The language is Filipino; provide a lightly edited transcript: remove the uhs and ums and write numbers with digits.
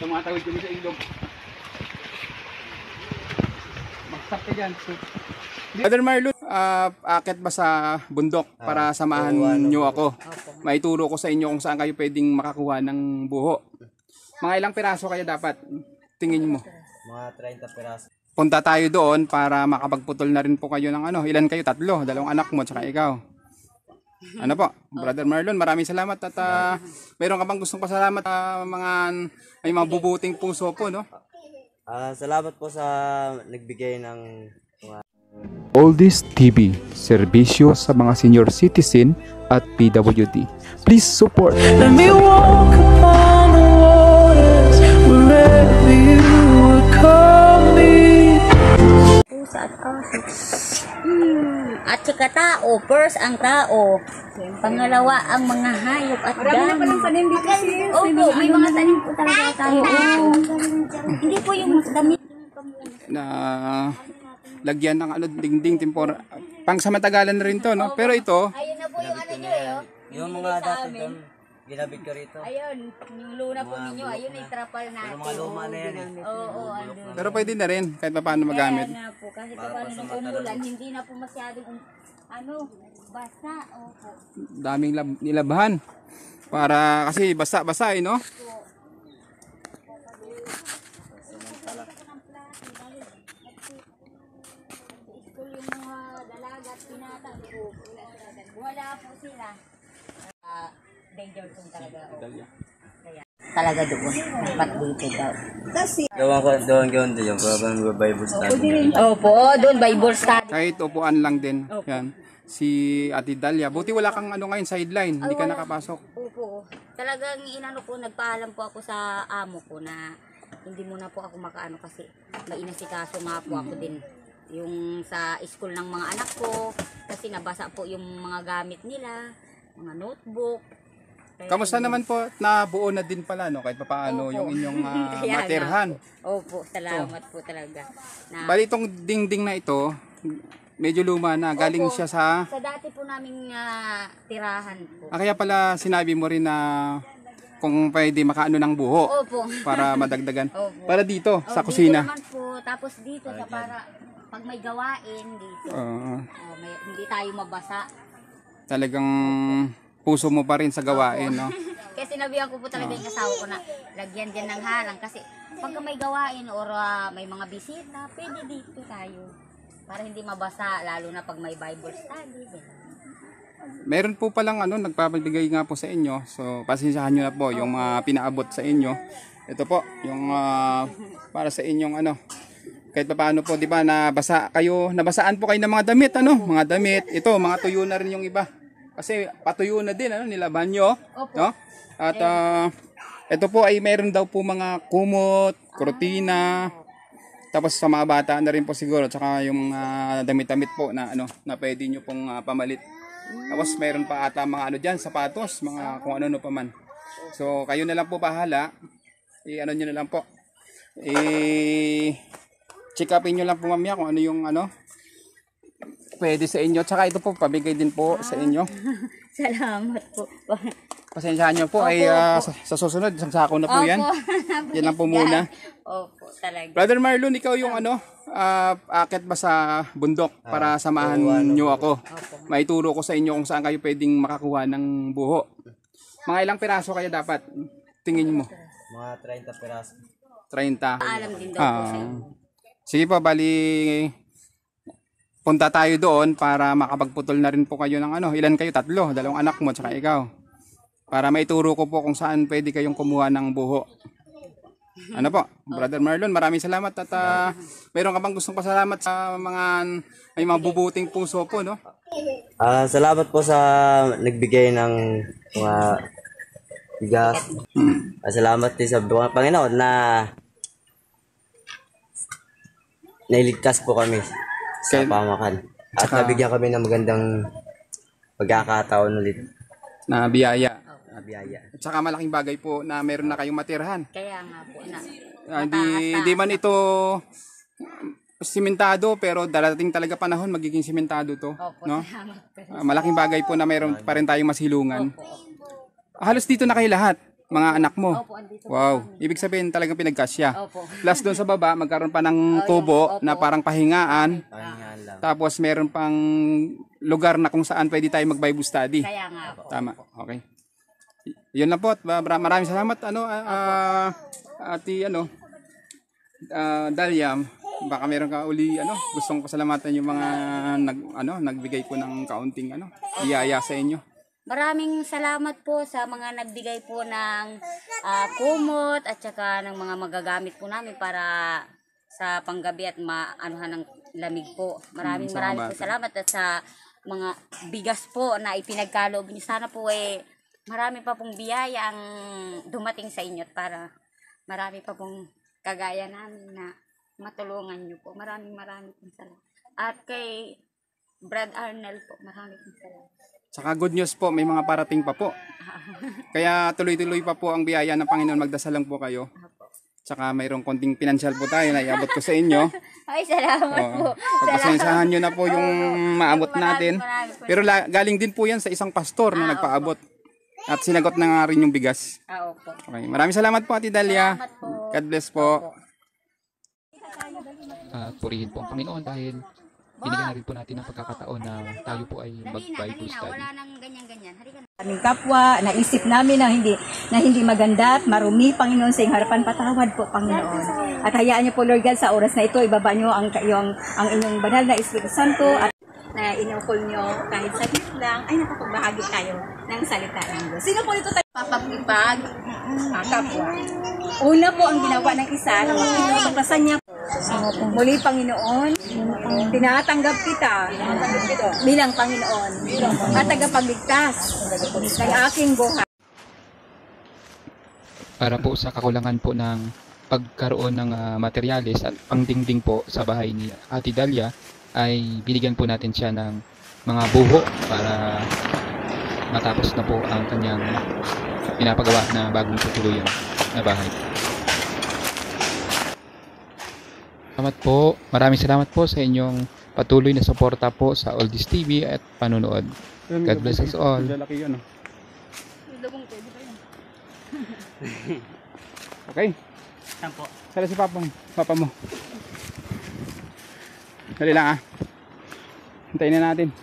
Tumatawid kami sa ilog. Mag-stop ka dyan. Brother Marlon, akit ba sa bundok para samahan nyo ako? Maituro ko sa inyo kung saan kayo pwedeng makakuha ng buho. Mga ilang piraso kaya dapat? Tingin mo? Mga 30 piraso. Punta tayo doon para makapagputol na rin po kayo ng ano. Ilan kayo? 3, 2 anak mo tsaka ikaw. Ano po, Brother Marlon, maraming salamat at mayroon ka bang gustong pasalamat sa may mga bubuting puso po, no? Salamat po sa nagbigay ng Oldies TV, serbisyo sa mga senior citizen at PWD. Please support. Let me walk upon the waters wherever you would call me. Pusa at aso. At saka tao, first ang tao. Pangalawa ang mga hayop at dami. Marami na palang tanim dito sis. Opo, may mga tanim po talaga tayo. Hindi po yung damit. Na lagyan ng ano, dingding, tempora. Pang sa matagalan na rin to, no? Pero ito, Ayun na po yung ano nyo eh. yung mga dati doon, ginabit ko rito. Ayun, yung luna po ninyo. Ayun ay trapal natin. Yung mga luma na yan eh. Oo, andun. pero pwede na rin kahit paano magamit. Kaya nga po, kasi paano nung umulan, hindi na po masyadong basa. Opo. Daming nilabahan. Para kasi basa-basa eh, no? School yung mga dalaga at pinata po. Wala po sila. Danger zone talaga. Kaya talaga doon. Dapat dito daw. Doon yung parang Bible study. Opo, doon Bible study. Kahit upuan lang din. Yan. Si Ate Dalia. Buti wala kang ano ngayon, sideline. Hindi ka nakapasok. Opo. Talagang inano po, nagpaalam po ako sa amo ko na hindi muna po ako makaano kasi mainasikaso nga po ako din. Yung sa school ng mga anak ko kasi nabasa po yung mga gamit nila, mga notebook. Kaya Kamusta naman po? Nabuo na din pala, no? Kahit paano Opo. yung inyong Kaya nga materhan. po. Opo, salamat po talaga. Na, Bali itong dingding na ito, medyo luma na. Galing Opo. siya sa... sa dati po naming tirahan po. Kaya pala sinabi mo rin na kung pwede makaano ng buho Opo. para madagdagan. Opo. Para dito, sa Dito kusina. naman po, tapos dito sa para pag may gawain dito. Hindi tayo mabasa. Talagang puso mo pa rin sa gawain, no? Kaya sinabihan ko po talaga yung asawa ko na lagyan dyan ng harang kasi pagka may gawain or may mga bisita, pwede dito tayo. Para hindi mabasa, lalo na pag may Bible study. Meron po palang ano, nagpapabigay nga po sa inyo. So, pasensyahan nyo na po yung mga pinaabot sa inyo. Ito po, yung para sa inyong ano, kahit pa paano po, di ba, nabasaan po kayo ng mga damit, ano? Mga damit, ito, mga tuyo na rin yung iba. Kasi patuyo na din, ano, nilaban nyo, no? At ito po ay meron daw po mga kumot, kurtina, tapos sa mga bata na rin po siguro, tsaka yung damit-damit po na ano, na pwede nyo pong pamalit. Tapos meron pa ata mga ano dyan, sapatos, mga kung ano pa man. So kayo na lang po bahala, ano nyo na lang po, check upin nyo lang po mamaya kung ano yung ano, pwede sa inyo. Tsaka ito po, pabigay din po sa inyo. Salamat po. Pasensyahan nyo po, ay sa susunod, isang sako na po yan. Yan lang po muna. Opo, talaga. Brother Marlon, ikaw yung ano, akit ba sa bundok para samahan nyo ako? Maituro ko sa inyo kung saan kayo pwedeng makakuha ng buho. Mga ilang piraso kaya dapat? Tingin mo? Mga 30 piraso. 30. Alam din daw po sa inyo. Sige po, bali punta tayo doon para makapagputol na rin po kayo ng ano. Ilan kayo? 3, 2 anak mo tsaka ikaw. Para maituro ko po kung saan pwede kayong kumuha ng buho. Ano po, Brother Marlon, maraming salamat at mayroon ka bang gustong pasalamat sa may mga bubuting puso po, no? Salamat po sa nagbigay ng mga bigas. Salamat din sa Panginoon na nailigtas po kami sa pamakan. At nabigyan kami ng magandang pagkakataon ulit. Na biyaya. Biyaya. At saka malaking bagay po na meron na kayong matirhan. Kaya nga po na. Hindi man ito simentado pero darating talaga panahon magiging simentado to, Opo, no? salamat po. Malaking bagay po na meron pa rin tayong masilungan. Halos dito na kayo lahat. mga anak mo. Opo, andito po Wow. kami. Ibig sabihin talagang pinagkasya. Opo. Plus doon sa baba, magkaroon pa ng kubo Opo. na parang pahingaan. Pahingaan lang. Tapos meron pang lugar na kung saan pwede tayo mag-Bible study. Kaya nga po. Tama. Okay. Yun lang po. Maraming salamat Ate Dalia. Baka meron ka uli gustong pasalamatan yung mga nagbigay po ng kaunting iyaya sa inyo. Maraming salamat po sa mga nagbigay po ng kumot at saka ng mga magagamit po namin para sa panggabi at maanuhan ng lamig po. Maraming po salamat at sa mga bigas po na ipinagkaloob niyo. Sana po marami pa pong biyaya ang dumating sa inyo at para marami pa pong kagaya namin na matulungan niyo po. Maraming pong salamat. At kay Brad Arnel po, maraming pong salamat. Saka good news po, may mga parating pa po. Kaya tuloy-tuloy pa po ang biyaya ng Panginoon. Magdasal lang po kayo. Saka mayroong konting pinansyal po tayo na iabot ko sa inyo. Ay, salamat po. Pagpasensahan nyo na po yung maabot natin. Pero galing din po yan sa isang pastor na nagpaabot. At sinagot na nga rin yung bigas. Opo. Okay. Maraming salamat po, Ate Dalia. Salamat po. God bless po. Purihin po ang Panginoon dahil binigyan na rin po natin ng pagkakataon na tayo po ay mag-Bible study. Wala nang ganyan-ganyan. Halika na. Aming kapwa, naisip namin na hindi maganda at marumi, Panginoon, sa iyong harapan, patawad po, Panginoon. At hayaan niyo po, Lord God, sa oras na ito, ibaba niyo ang inyong banal na Espiritu Santo at na inukol niyo kahit saglit lang, ay nakapagbahagi tayo ng salita ng Diyos. Sino po ito tayo papagpipag? Kapwa. Una po ang ginawa ng isa, na magpapagpasan niya muli, Panginoon, tinatanggap kita bilang Panginoon at tagapagligtas ng aking buhay. Para po sa kakulangan po ng pagkaroon ng materyales at pangdingding po sa bahay ni Ate Dalia, ay binigyan po natin siya ng mga buho para matapos na po ang kanyang pinapagawa na bagong tutuluyan na bahay. Salamat po. Maraming salamat po sa inyong patuloy na suporta po sa Oldies TV at panonood. God bless us all. Okay. Sala si Papa mo. Dali lang Hintayin na natin.